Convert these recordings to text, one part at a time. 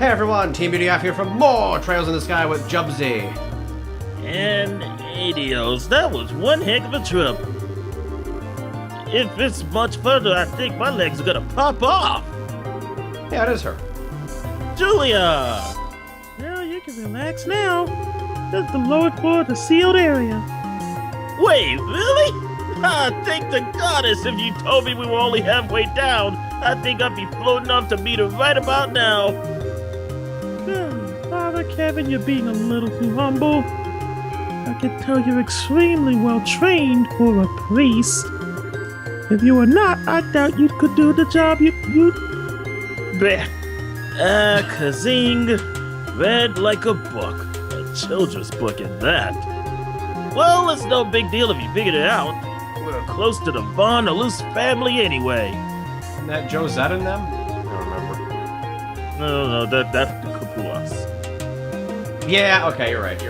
Hey everyone, Teamudf here for more Trails in the Sky with Jubsy. And Adios, that was one heck of a trip. If it's much further, I think my legs are gonna pop off. Yeah, it is her. Julia! Well, you can relax now. This is the lower floor of the sealed area. Wait, really? Thank the goddess if you told me we were only halfway down. I think I'd be floating off to meet her right about now. Father Kevin, you're being a little too humble. I can tell you're extremely well trained for a priest. If you were not, I doubt you could do the job you. Bleh. Kazing. Read like a book. A children's book at that. Well, it's no big deal if you figured it out. We're close to the Von Alus family anyway. Isn't that Josette and them? I don't remember. No, that's the Kapuas. Yeah, okay, you're right.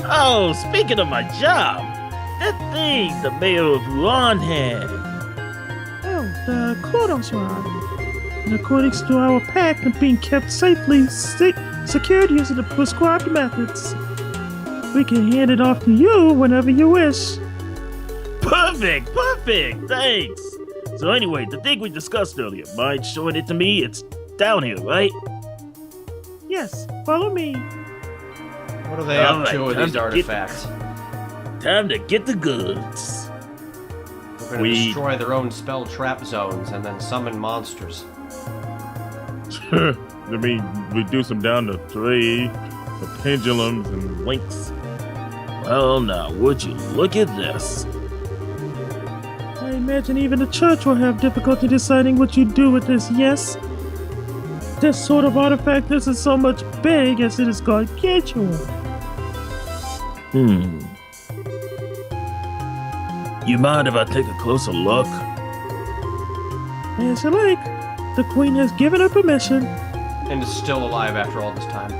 Oh, speaking of my job, that thing the mayor of Wuhan had. Oh, the Klodos rod. And according to our pact of being kept safely secured using the prescribed methods. We can hand it off to you whenever you wish. Perfect, thanks. So anyway, the thing we discussed earlier, mind showing it to me? It's down here, right? Yes, follow me. What are they up to Alright, with time these to artifacts? Time to get the goods. They're gonna destroy their own spell trap zones and then summon monsters. I mean, reduce them down to 3, the pendulums and links. Well, now, would you look at this? I imagine even the church will have difficulty deciding what you do with this, yes? This sort of artifact isn't so much big as it is gargantuan. You mind if I take a closer look? As you like. The Queen has given her permission. And is still alive after all this time.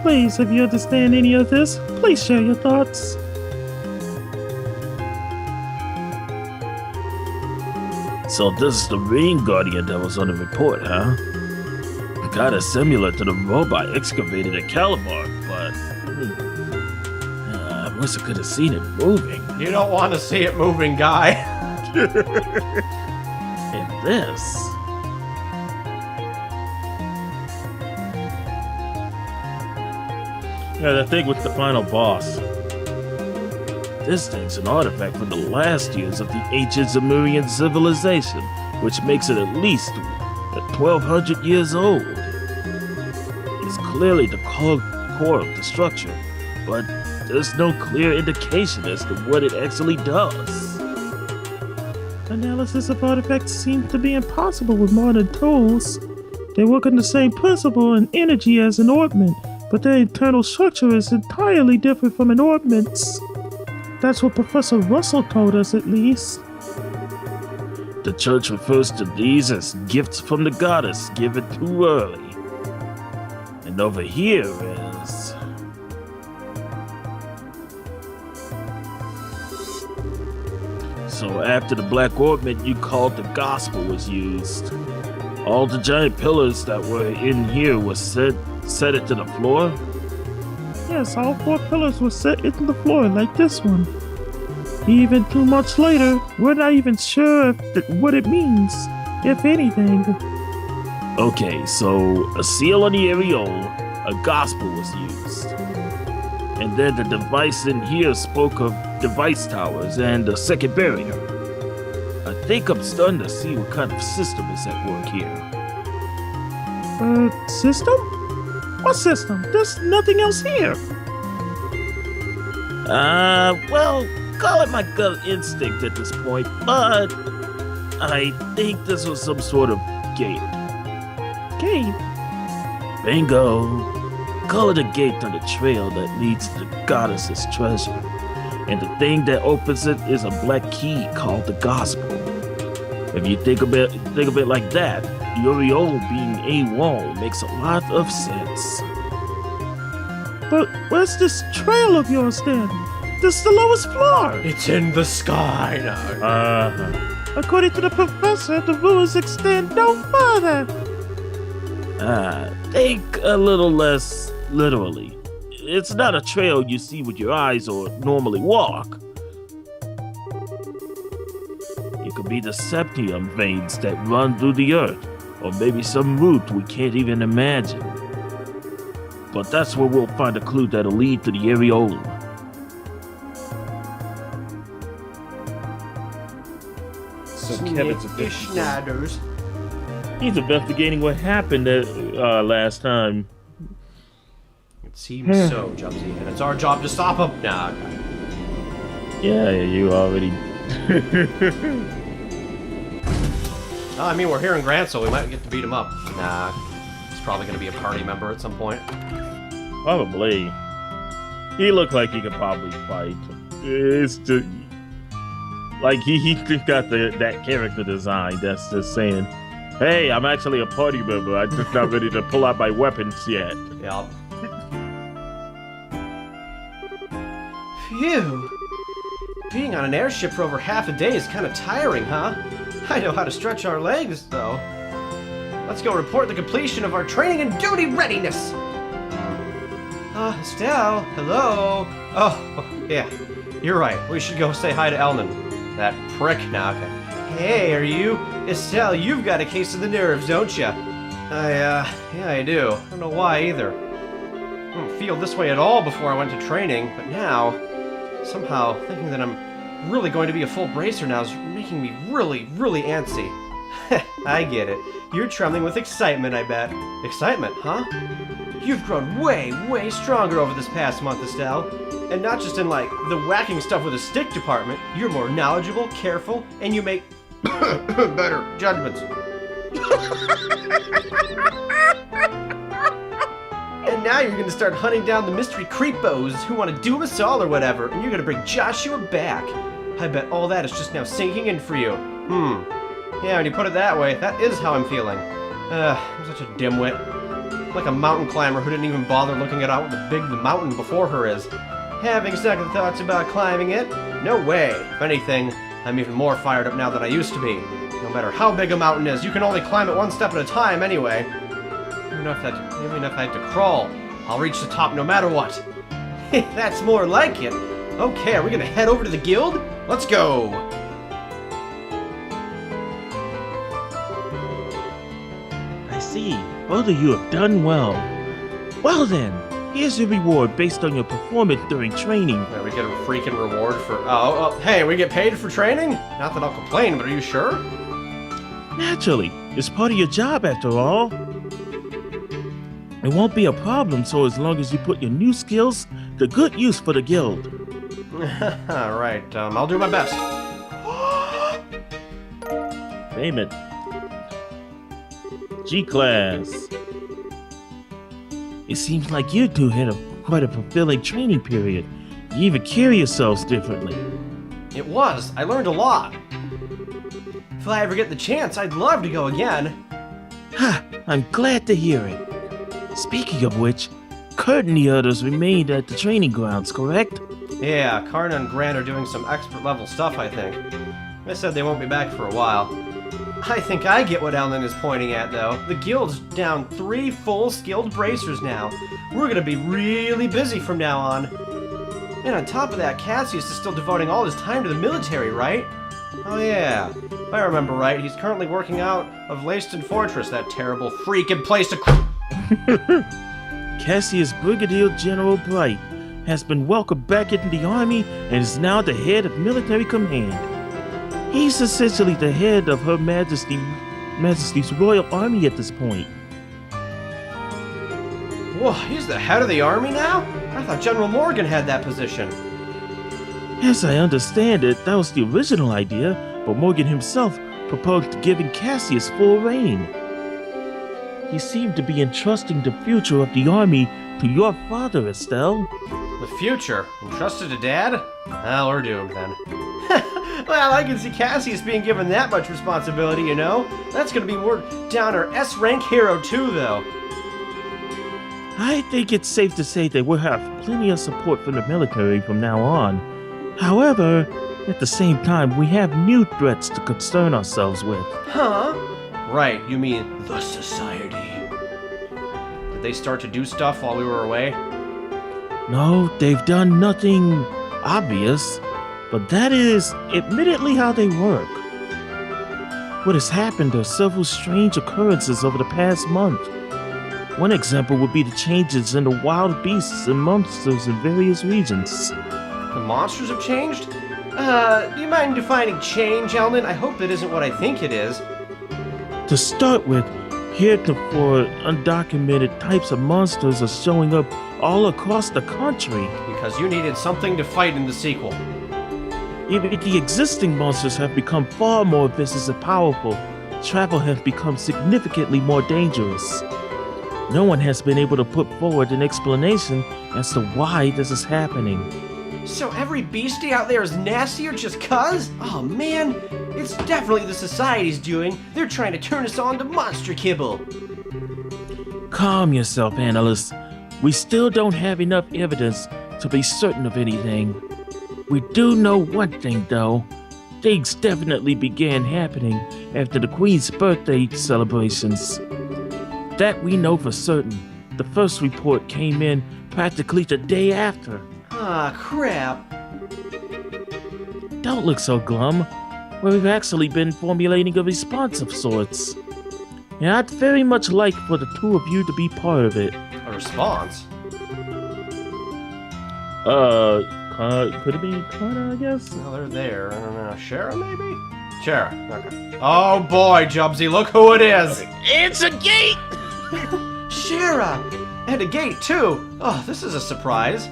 Please, if you understand any of this, please share your thoughts. So this is the Ring Guardian that was on the report, huh? Kinda similar to the robot excavated at Calabar, but I wish I could have seen it moving. You don't want to see it moving, guy. And this... Yeah, that thing with the final boss. This thing's an artifact from the last years of the ancient Zemurian civilization, which makes it at least 1,200 years old. It's clearly the core of the structure, but there's no clear indication as to what it actually does. Analysis of artifacts seems to be impossible with modern tools. They work on the same principle and energy as an ornament, but their internal structure is entirely different from an ornament's. That's what Professor Russell told us, at least. The church refers to these as gifts from the goddess given too early. And over here is... So after the black ornament you called the gospel was used, all the giant pillars that were in here were set into the floor? Yes, all 4 pillars were set into the floor like this one. Even 2 months later, we're not even sure what it means, if anything. Okay, so a seal on the areole, a gospel was used. And then the device in here spoke of device towers and a second barrier. I think I'm starting to see what kind of system is at work here. System? What system? There's nothing else here. Well, call it my gut instinct at this point, but I think this was some sort of gate. Gate? Bingo. Call it a gate on the trail that leads to the goddess's treasure. And the thing that opens it is a black key called the gospel. If you think of it like that, the aureole being a wall makes a lot of sense. But where's this trail of yours then? This is the lowest floor. It's in the sky now. According to the professor, the ruins extend no further. Think a little less literally. It's not a trail you see with your eyes or normally walk. It could be the septium veins that run through the earth, or maybe some route we can't even imagine. But that's where we'll find a clue that'll lead to the areola. So Kevin's Schneiders. he's investigating what happened last time. It seems so, Jubsy, and it's our job to stop him. Nah. Yeah, you already. I mean, we're here in Grant, so we might get to beat him up. Nah. He's probably going to be a party member at some point. Probably. He looked like he could probably fight. It's just like he got that character design that's just saying, "Hey, I'm actually a party member. I'm just not ready to pull out my weapons yet." Yeah. Phew. Being on an airship for over half a day is kind of tiring, huh? I know how to stretch our legs, though. Let's go report the completion of our training and duty readiness. Estelle, hello. Oh, yeah, you're right. We should go say hi to Elnan. That prick now. Hey, are you? Estelle, you've got a case of the nerves, don't ya? Yeah, I do. I don't know why either. I didn't feel this way at all before I went to training, but now, somehow, thinking that I'm really going to be a full bracer now is making me really, really antsy. I get it. You're trembling with excitement, I bet. Excitement, huh? You've grown way, way stronger over this past month, Estelle. And not just in, like, the whacking stuff with a stick department. You're more knowledgeable, careful, and you make better judgments. And now you're gonna start hunting down the mystery creepos who want to doom us all or whatever, and you're gonna bring Joshua back. I bet all that is just now sinking in for you. Yeah, when you put it that way, that is how I'm feeling. I'm such a dimwit. Like a mountain climber who didn't even bother looking at how big the mountain before her is. Having second thoughts about climbing it? No way. If anything, I'm even more fired up now than I used to be. No matter how big a mountain is, you can only climb it one step at a time anyway. Even if I had to crawl, I'll reach the top no matter what. That's more like it. Okay, are we gonna head over to the guild? Let's go! I see. Both of you have done well. Well then, here's your reward based on your performance during training. Yeah, we get a freaking reward for... Oh, hey, we get paid for training? Not that I'll complain, but are you sure? Naturally, it's part of your job after all. It won't be a problem so as long as you put your new skills to good use for the guild. Right, I'll do my best. Payment. G-Class. It seems like you two had quite a fulfilling training period. You even carry yourselves differently. It was. I learned a lot. If I ever get the chance, I'd love to go again. Ha! I'm glad to hear it. Speaking of which, Kurt and the others remained at the training grounds, correct? Yeah, Karna and Grant are doing some expert-level stuff, I think. They said they won't be back for a while. I think I get what Ellen is pointing at, though. The guild's down 3 full skilled bracers now. We're gonna be really busy from now on. And on top of that, Cassius is still devoting all his time to the military, right? Oh yeah. If I remember right, he's currently working out of Leyston Fortress, that terrible freaking place to... Cassius Brigadier General Bright has been welcomed back into the army and is now the head of military command. He's essentially the head of Her Majesty's Royal Army at this point. Whoa, he's the head of the army now? I thought General Morgan had that position. As I understand it, that was the original idea, but Morgan himself proposed giving Cassius full reign. He seemed to be entrusting the future of the army to your father, Estelle. The future? Entrusted to Dad? Well, we're doomed then. Well, I can see Cassius being given that much responsibility, you know? That's gonna be more down our S-rank hero too, though. I think it's safe to say that we'll have plenty of support from the military from now on. However, at the same time, we have new threats to concern ourselves with. Huh? Right, you mean the Society. Did they start to do stuff while we were away? No, they've done nothing obvious, but that is admittedly how they work. What has happened are several strange occurrences over the past month. One example would be the changes in the wild beasts and monsters in various regions. The monsters have changed? Do you mind defining change, Elman? I hope it isn't what I think it is. To start with, heretofore undocumented types of monsters are showing up all across the country. Because you needed something to fight in the sequel. Even the existing monsters have become far more vicious and powerful. Travel has become significantly more dangerous. No one has been able to put forward an explanation as to why this is happening. So every beastie out there is nastier just cuz? Oh man, it's definitely the Society's doing. They're trying to turn us on to monster kibble. Calm yourself, analyst. We still don't have enough evidence to be certain of anything. We do know one thing though. Things definitely began happening after the Queen's birthday celebrations. That we know for certain. The first report came in practically the day after. Ah, crap. Don't look so glum. We've actually been formulating a response of sorts. And I'd very much like for the two of you to be part of it. A response? Could it be Connor, I guess? Well, they're there. I don't know. Shara, maybe? Shara. Okay. Oh boy, Jubsy, look who it is! It's a gate! Shara! And a gate, too! Oh, this is a surprise.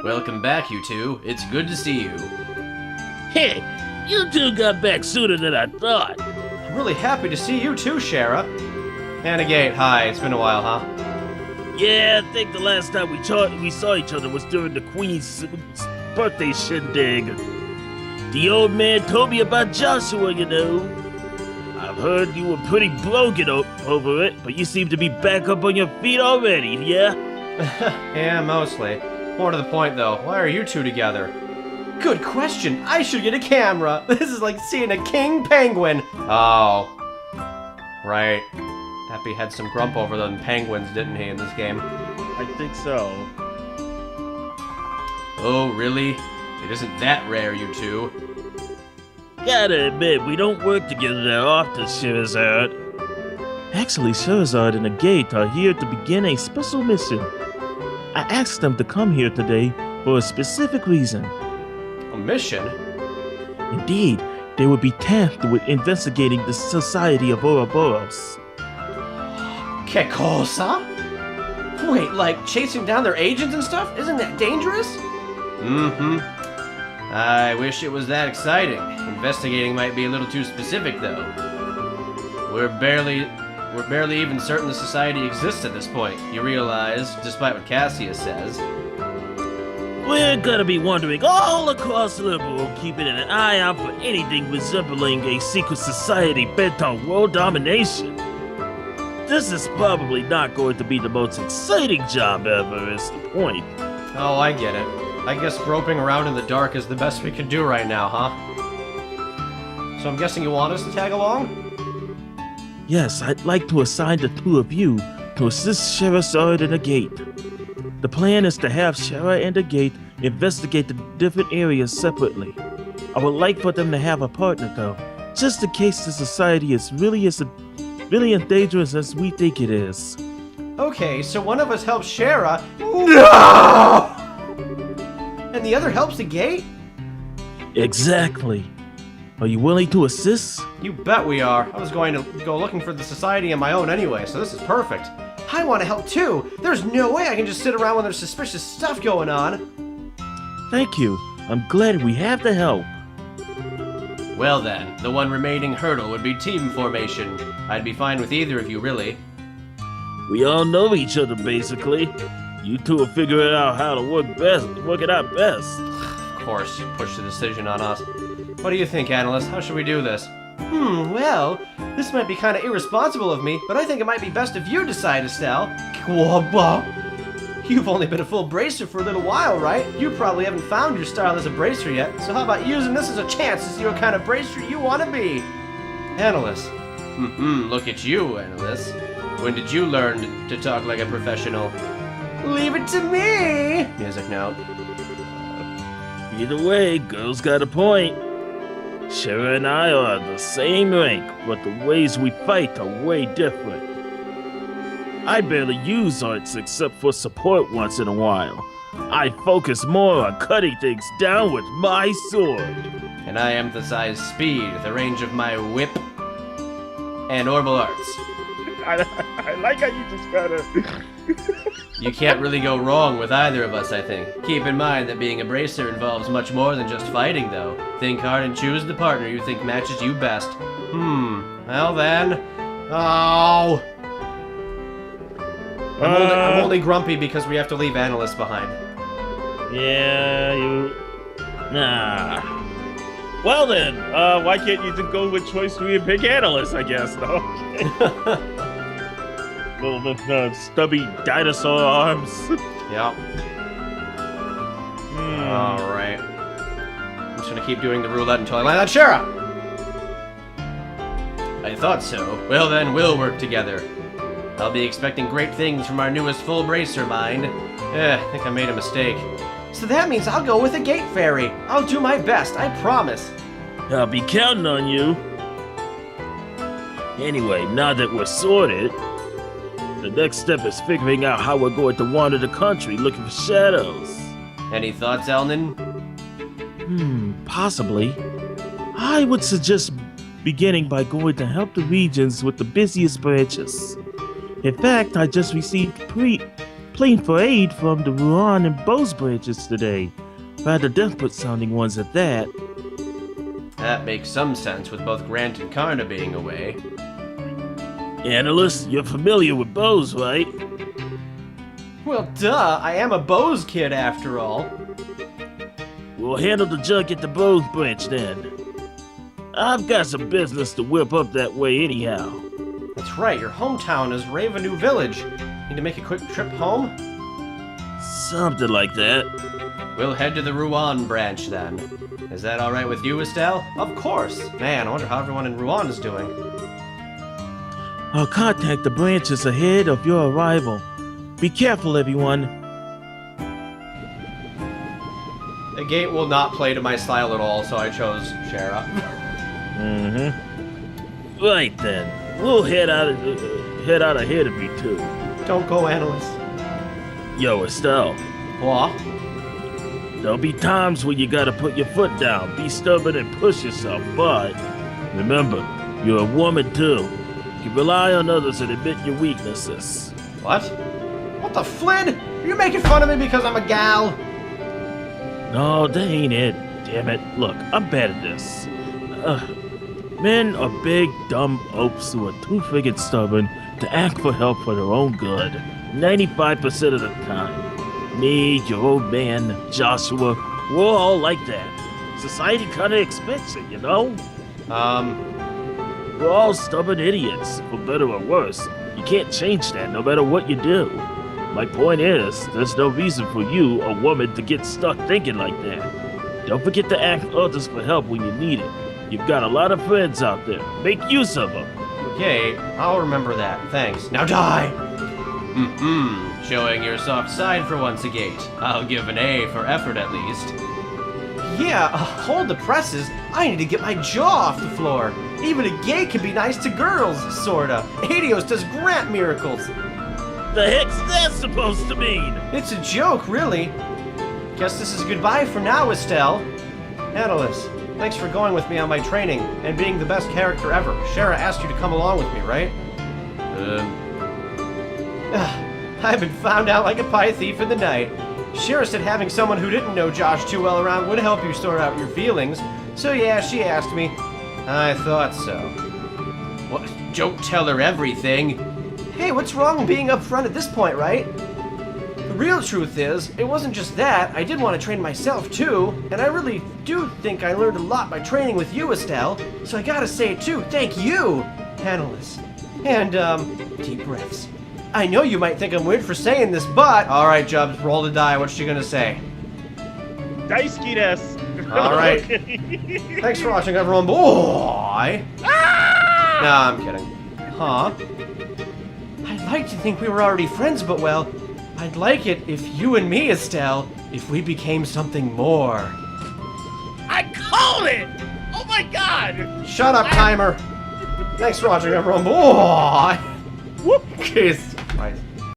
Welcome back, you two. It's good to see you. Hey, you two got back sooner than I thought. I'm really happy to see you too, Shara. And a gate, hi. It's been a while, huh? Yeah, I think the last time we saw each other was during the Queen's birthday shindig. The old man told me about Joshua, you know. I've heard you were pretty broken over it, but you seem to be back up on your feet already, yeah? Yeah, mostly. More to the point, though, why are you two together? Good question. I should get a camera. This is like seeing a king penguin. Oh. Right. Happy had some grump over them penguins, didn't he, in this game? I think so. Oh, really? It isn't that rare, you two. Gotta admit, we don't work together that often, Sherazard. Actually, Sherazard and the Gate are here to begin a special mission. I asked them to come here today for a specific reason. A mission? Indeed, they would be tasked with investigating the Society of Ouroboros. Que cosa? Wait, like chasing down their agents and stuff? Isn't that dangerous? Mm-hmm. I wish it was that exciting. Investigating might be a little too specific, though. We're barely even certain the Society exists at this point, you realize, despite what Cassius says. We're gonna be wandering all across Liberal, keeping an eye out for anything resembling a secret society bent on world domination. This is probably not going to be the most exciting job ever, is the point. Oh, I get it. I guess groping around in the dark is the best we can do right now, huh? So I'm guessing you want us to tag along? Yes, I'd like to assign the two of you to assist Sherazard and the Gate. The plan is to have Shara and the Gate investigate the different areas separately. I would like for them to have a partner, though, just in case the society is really as dangerous as we think it is. Okay, so one of us helps Shara. No! And the other helps the Gate? Exactly. Are you willing to assist? You bet we are. I was going to go looking for the society on my own anyway, so this is perfect. I want to help too. There's no way I can just sit around when there's suspicious stuff going on. Thank you. I'm glad we have the help. Well then, the one remaining hurdle would be team formation. I'd be fine with either of you, really. We all know each other, basically. You two will figure it out how to work it out best. Of course, you pushed the decision on us. What do you think, Analyst? How should we do this? Well, this might be kind of irresponsible of me, but I think it might be best if you decide, Estelle. You've only been a full bracer for a little while, right? You probably haven't found your style as a bracer yet, so how about using this as a chance to see what kind of bracer you want to be? Analyst, Look at you, Analyst. When did you learn to talk like a professional? Leave it to me! Music note. Either way, girl's got a point. Shara and I are the same rank, but the ways we fight are way different. I barely use arts except for support once in a while. I focus more on cutting things down with my sword. And I emphasize speed, the range of my whip, and orbital arts. I like how you just gotta. You can't really go wrong with either of us, I think. Keep in mind that being a bracer involves much more than just fighting, though. Think hard and choose the partner you think matches you best. Well then... Oh! I'm only grumpy because we have to leave Analyst behind. Yeah, you... Nah. Well then, why can't you just go with choice 3 and pick Analyst, I guess, though? Little stubby dinosaur arms. Yep. Alright. I'm just gonna keep doing the roulette until I land on Shara! I thought so. Well then, we'll work together. I'll be expecting great things from our newest full bracer mind. I think I made a mistake. So that means I'll go with a gate fairy. I'll do my best, I promise. I'll be counting on you. Anyway, now that we're sorted, the next step is figuring out how we're going to wander the country looking for shadows. Any thoughts, Elnan? Possibly. I would suggest beginning by going to help the regions with the busiest branches. In fact, I just received plane for aid from the Ruan and Bose branches today. Rather desperate sounding ones at that. That makes some sense with both Grant and Karna being away. Analyst, you're familiar with Bose, right? Well, duh, I am a Bose kid after all. We'll handle the junk at the Bose branch then. I've got some business to whip up that way anyhow. That's right, your hometown is Ravenue Village. Need to make a quick trip home? Something like that. We'll head to the Ruan branch then. Is that alright with you, Estelle? Of course! Man, I wonder how everyone in Ruan is doing. I'll contact the branches ahead of your arrival. Be careful, everyone. The gate will not play to my style at all, so I chose Shara. Right then. We'll head out ahead of you too. Don't go, Analyst. Yo, Estelle. What? There'll be times when you gotta put your foot down, be stubborn and push yourself, but remember, you're a woman too. You can rely on others and admit your weaknesses. What? What the Flynn? Are you making fun of me because I'm a gal? No, that ain't it. Damn it. Look, I'm bad at this. Men are big, dumb oafs who are too friggin' stubborn to ask for help for their own good. 95% of the time. Me, your old man, Joshua, we're all like that. Society kinda expects it, you know? We're all stubborn idiots, for better or worse. You can't change that no matter what you do. My point is, there's no reason for you, a woman, to get stuck thinking like that. Don't forget to ask others for help when you need it. You've got a lot of friends out there. Make use of them. Okay, I'll remember that. Thanks. Now die! Showing your soft side for once a gate. I'll give an A for effort at least. Yeah, hold the presses. I need to get my jaw off the floor. Even a gay can be nice to girls, sorta. Adios does Grant miracles. The heck's that supposed to mean? It's a joke, really. Guess this is goodbye for now, Estelle. Analyst, thanks for going with me on my training and being the best character ever. Shara asked you to come along with me, right? I've been found out like a pie thief in the night. Shara said having someone who didn't know Josh too well around would help you sort out your feelings. So yeah, she asked me. I thought so. What? Don't tell her everything. Hey, what's wrong being upfront at this point, right? The real truth is, it wasn't just that. I did want to train myself too, and I really do think I learned a lot by training with you, Estelle. So I gotta say too, thank you, Analyst. And, deep breaths. I know you might think I'm weird for saying this, but... Alright, Jubbs, roll the die. What's she gonna say? Daisuke desu. Alright. Okay. Thanks for watching, everyone. Boy! Ah! Nah, I'm kidding. Huh? I'd like to think we were already friends, but well, I'd like it if you and me, Estelle, if we became something more. I called it! Oh my god! Shut up, timer! Thanks for watching, everyone. Oh, Jesus Christ.